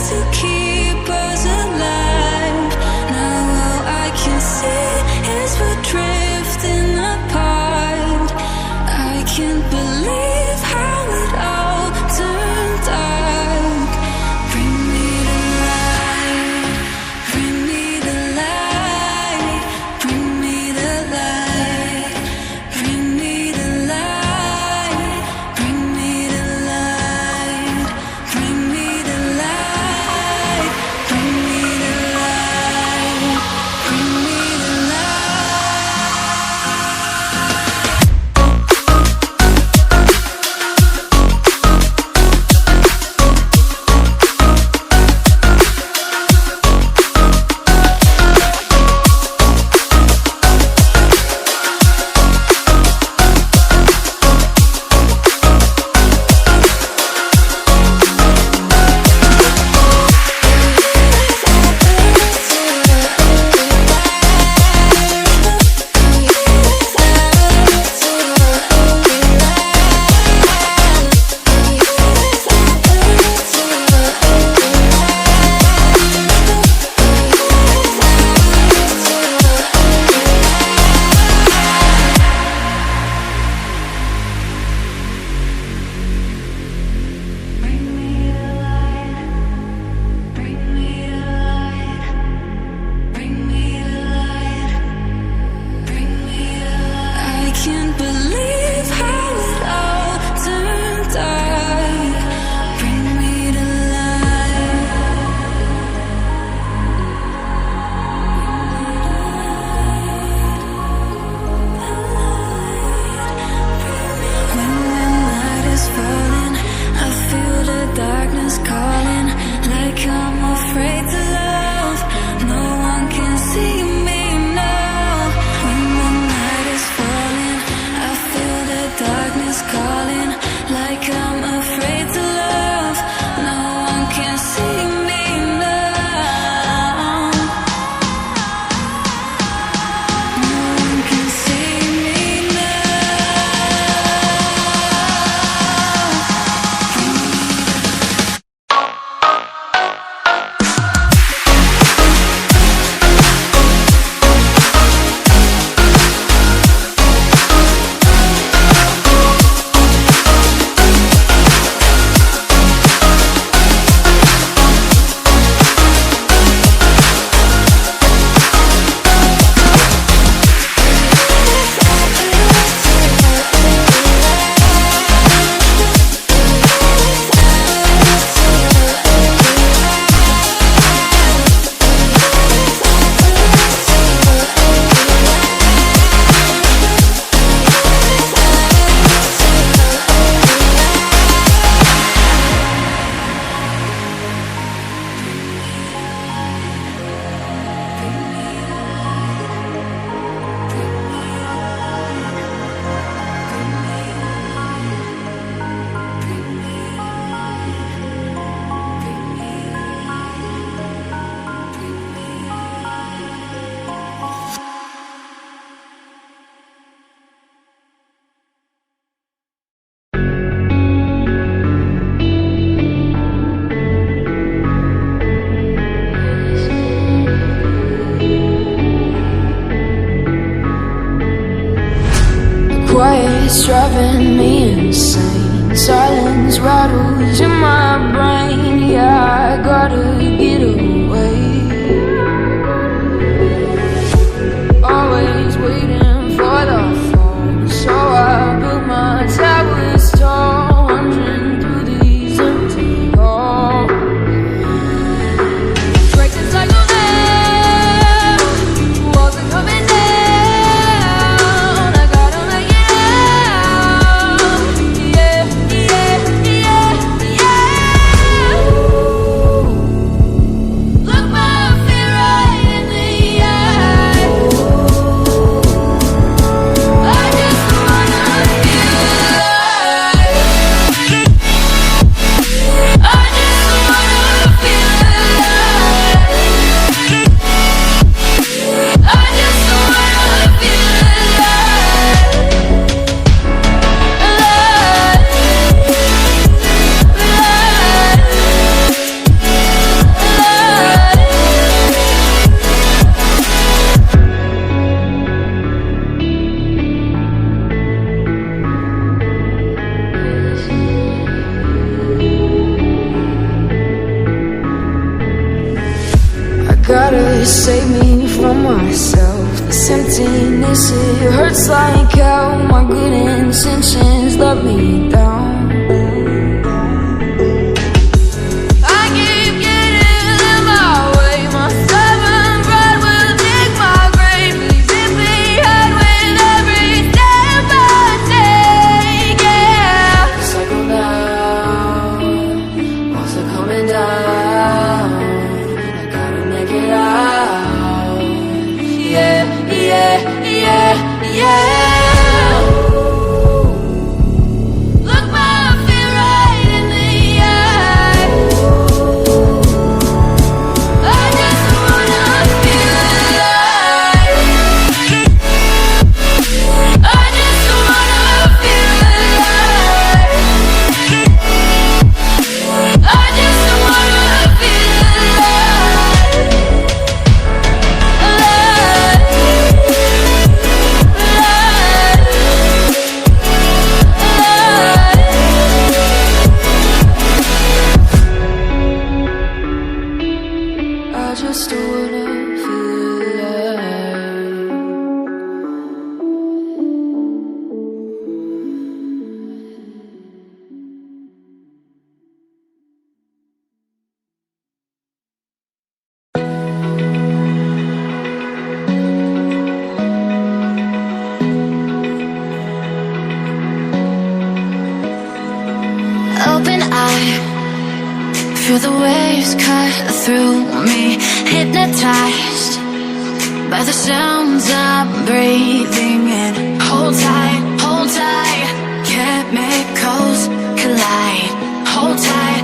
to keep us alive. Now all I can see is we're drifting apart. I can't believe how it all turned dark. Bring me the light, bring me the light, bring me the light, bring me the light, bring me the light, bring me the light, bring me the light, bring me the Quiet's driving me insane. Silence rattles in my brain. Yeah, I gotta get away. Always waiting for the phone, so I built my towers tall, wandering through these empty halls. Break the cycle now, walls are coming down. Yeah, yeah, yeah, yeah. gotta save me from myself. This emptiness, it hurts like hell. My good intentions let me down. I keep getting in my way. My stubborn pride will dig my grave. Leaving behind with every step I take, yeah. Cycle down, walls are coming down. I gotta make it out. Yeah, yeah, yeah, yeah. Look my fear right in the eye. I just wanna feel alive. I just wanna feel alive. I just wanna feel alive. I just wanna feel alive. Open eye, feel the waves cut through me, hypnotized by the sounds I'm breathing in. Hold tight, chemicals collide. Hold tight,